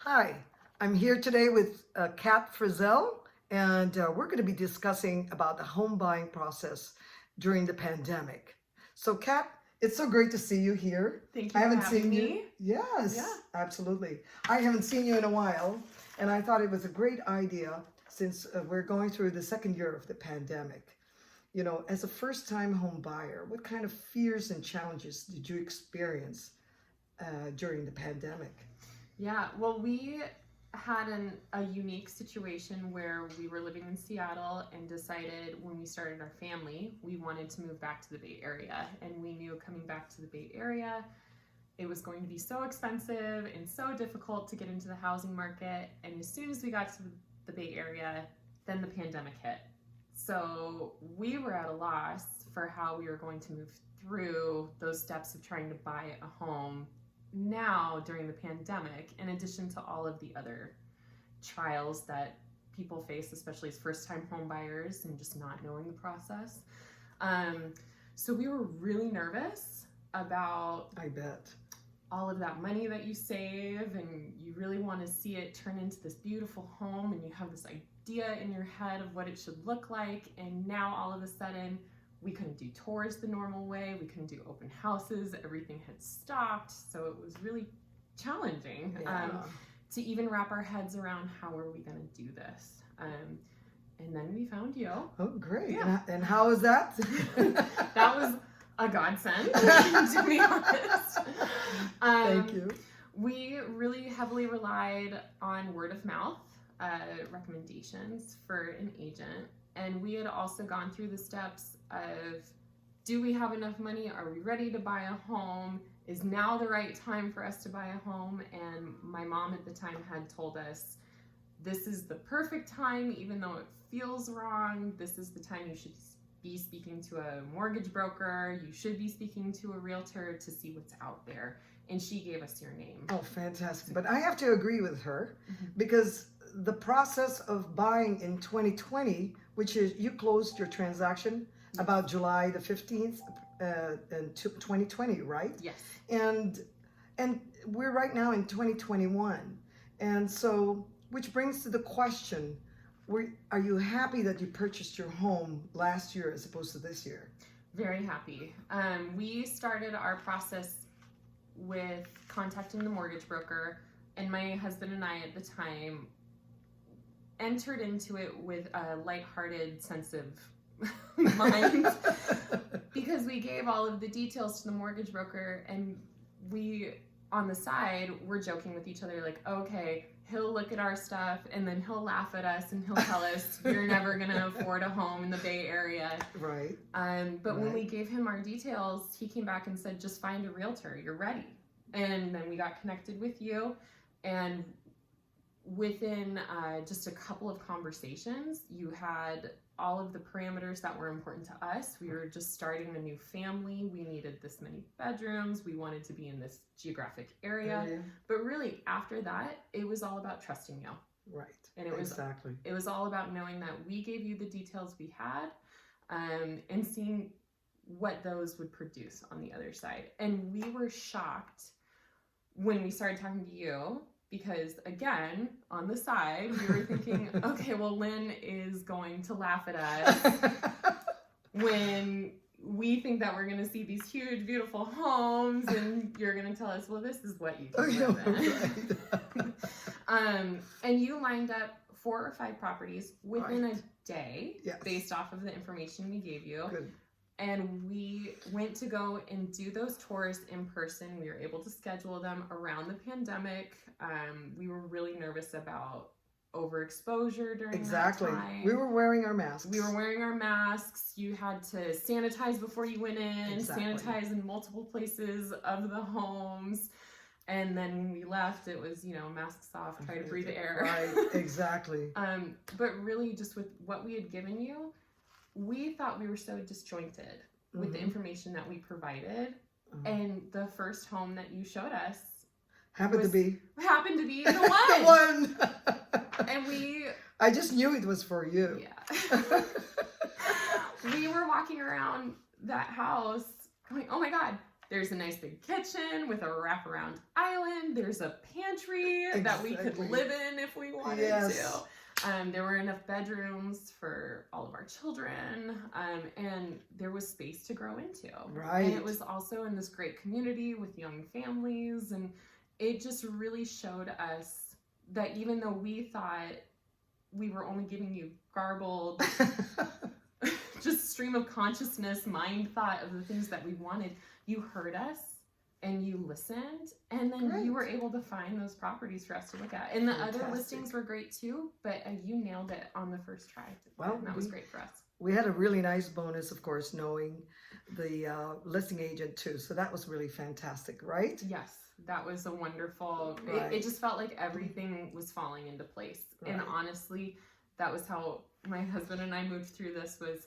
Hi, I'm here today with Kat Frizzell, and we're going to be discussing about the home buying process during the pandemic. So, Kat, it's so great to see you here. Thank I you for haven't having seen you. me. Yes, Yeah. absolutely. I haven't seen you in a while, and I thought it was a great idea since we're going through the second year of the pandemic. You know, as a first-time home buyer, what kind of fears and challenges did you experience during the pandemic? Yeah, well, we had a unique situation where we were living in Seattle and decided when we started our family, we wanted to move back to the Bay Area. And we knew coming back to the Bay Area, it was going to be so expensive and so difficult to get into the housing market. And as soon as we got to the Bay Area, then the pandemic hit. So we were at a loss for how we were going to move through those steps of trying to buy a home now during the pandemic, in addition to all of the other trials that people face, especially as first-time home buyers and just not knowing the process. So we were really nervous about I bet. all of that money that you save, and you really want to see it turn into this beautiful home, and you have this idea in your head of what it should look like, and now all of a sudden we couldn't do tours the normal way, we couldn't do open houses, everything had stopped, so it was really challenging to even wrap our heads around how are we going to do this. And then we found you. Oh, great. Yeah. And how was that? That was a godsend, to be honest. Thank you. We really heavily relied on word of mouth recommendations for an agent. And we had also gone through the steps of, do we have enough money? Are we ready to buy a home? Is now the right time for us to buy a home? And my mom at the time had told us, this is the perfect time, even though it feels wrong. This is the time you should be speaking to a mortgage broker. You should be speaking to a realtor to see what's out there. And she gave us your name. Oh, fantastic. But I have to agree with her because the process of buying in 2020, which is you closed your transaction about July the 15th in 2020, right? Yes. And we're right now in 2021. And so, which brings to the question, are you happy that you purchased your home last year as opposed to this year? Very happy. We started our process with contacting the mortgage broker, and my husband and I at the time entered into it with a lighthearted sense of mind because we gave all of the details to the mortgage broker, and we on the side we're joking with each other like, okay, he'll look at our stuff and then he'll laugh at us and he'll tell us you're never gonna afford a home in the Bay Area. Right. But when we gave him our details, he came back and said, just find a realtor, you're ready. And then we got connected with you, and within just a couple of conversations, you had all of the parameters that were important to us. We were just starting a new family. We needed this many bedrooms. We wanted to be in this geographic area. But really, after that, it was all about trusting you. Right. And it was all about knowing that we gave you the details we had, and seeing what those would produce on the other side. And we were shocked when we started talking to you, because again, on the side, we were thinking, okay, well, Lynn is going to laugh at us when we think that we're going to see these huge, beautiful homes, and you're going to tell us, well, this is what you can live in. And you lined up 4 or 5 properties within a day, based off of the information we gave you. Good. And we went to go and do those tours in person. We were able to schedule them around the pandemic. We were really nervous about overexposure during that time. We were wearing our masks. You had to sanitize before you went in, sanitize in multiple places of the homes. And then when we left, it was, masks off, try to breathe air. Right, exactly. But really, just with what we had given you, we thought we were so disjointed with the information that we provided. And the first home that you showed us happened to be the one. The one. And I just knew it was for you. We were walking around that house going, oh my God, There's a nice big kitchen with a wraparound island. There's a pantry that we could live in if we wanted to. There were enough bedrooms for all of our children, and there was space to grow into. Right. And it was also in this great community with young families, and it just really showed us that even though we thought we were only giving you garbled, just stream of consciousness, mind thought of the things that we wanted, you heard us. And you listened, and then you were able to find those properties for us to look at. And the other listings were great too, but you nailed it on the first try. Well, and that was great for us. We had a really nice bonus, of course, knowing the listing agent too. So that was really fantastic, right? Yes, that was a wonderful, it just felt like everything was falling into place. Right. And honestly, that was how my husband and I moved through this. Was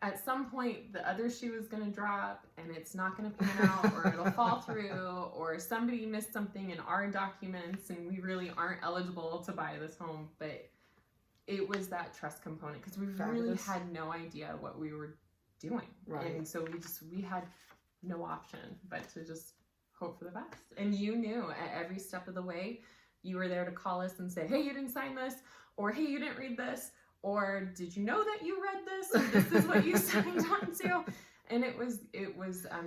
at some point the other shoe is going to drop and it's not going to pan out, or it'll fall through, or somebody missed something in our documents and we really aren't eligible to buy this home. But it was that trust component, because we really had no idea what we were doing. Right. And so we had no option but to just hope for the best. And you knew at every step of the way, you were there to call us and say, hey, you didn't sign this, or hey, you didn't read this, or did you know that you read this, or this is what you signed on to? And it was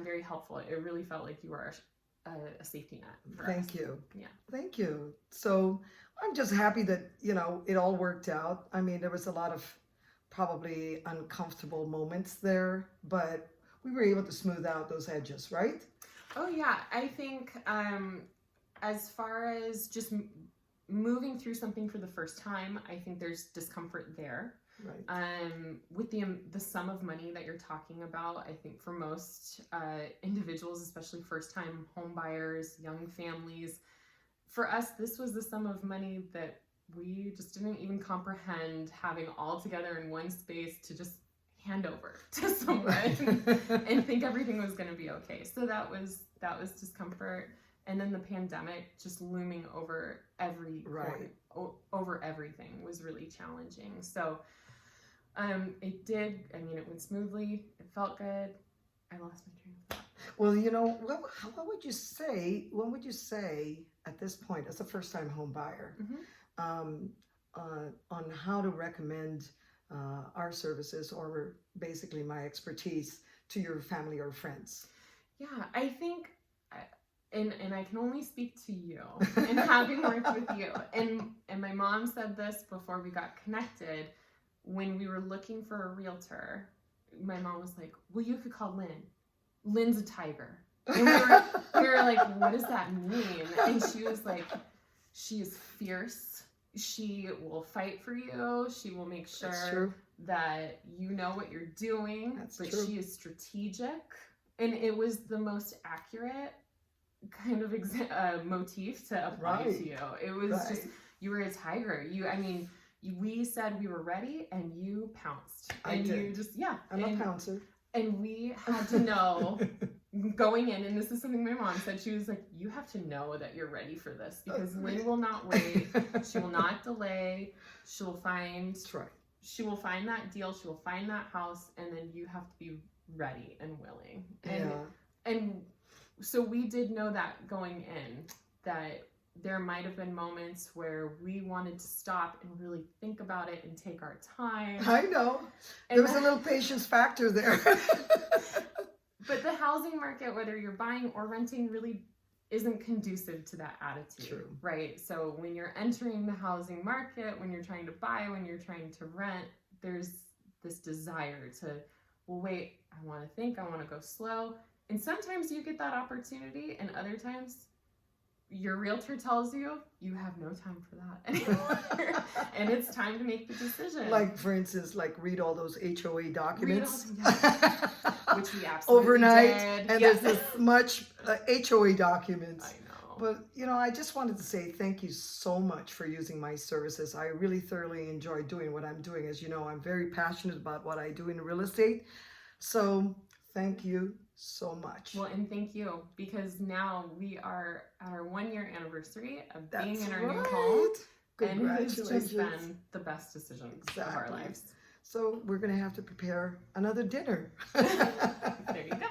very helpful. It really felt like you were a safety net for us. Thank you. Yeah. Thank you. So I'm just happy that, it all worked out. I mean, there was a lot of probably uncomfortable moments there, but we were able to smooth out those edges, right? Oh yeah. I think as far as just moving through something for the first time, I think there's discomfort there. Right. With the sum of money that you're talking about, I think for most individuals, especially first-time home buyers, young families, for us, this was the sum of money that we just didn't even comprehend having all together in one space to just hand over to someone and think everything was going to be okay. So that was discomfort. And then the pandemic just looming over over everything was really challenging. So it went smoothly. It felt good. I lost my train of thought. Well, what would you say at this point as a first-time home buyer, on how to recommend our services, or basically my expertise, to your family or friends? Yeah, I think, and I can only speak to you and having worked with you. And my mom said this before we got connected. When we were looking for a realtor, my mom was like, well, you could call Lynne. Lynne's a tiger. And we were like, what does that mean? And she was like, she is fierce. She will fight for you. She will make sure that you know what you're doing. But she is strategic. And it was the most accurate kind of motif to apply to you. It was just, you were a tiger. We said we were ready and you pounced. And you just, I'm a pouncer. And we had to know going in, and this is something my mom said, she was like, you have to know that you're ready for this, because Lynne will not wait. She will not delay. She will find that deal. She will find that house, and then you have to be ready and willing. And so we did know that going in, that there might have been moments where we wanted to stop and really think about it and take our time. I know. There was a little patience factor there. But the housing market, whether you're buying or renting, really isn't conducive to that attitude, right? So when you're entering the housing market, when you're trying to buy, when you're trying to rent, there's this desire to, well, wait, I want to think, I want to go slow. And sometimes you get that opportunity, and other times your realtor tells you, you have no time for that anymore. And it's time to make the decision. Like, for instance, read all those HOA documents. Which we absolutely overnight, did. And there's this much HOA documents. I know. But, I just wanted to say thank you so much for using my services. I really thoroughly enjoy doing what I'm doing. As you know, I'm very passionate about what I do in real estate. So thank you so much. Well, and thank you, because now we are at our 1-year anniversary of being in our new home. And it's just been the best decision of our lives. So we're going to have to prepare another dinner. There you go.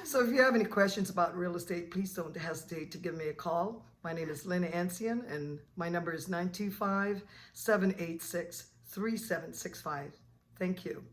So if you have any questions about real estate, please don't hesitate to give me a call. My name is Lynne Ancien, and my number is 925-786-3765. Thank you.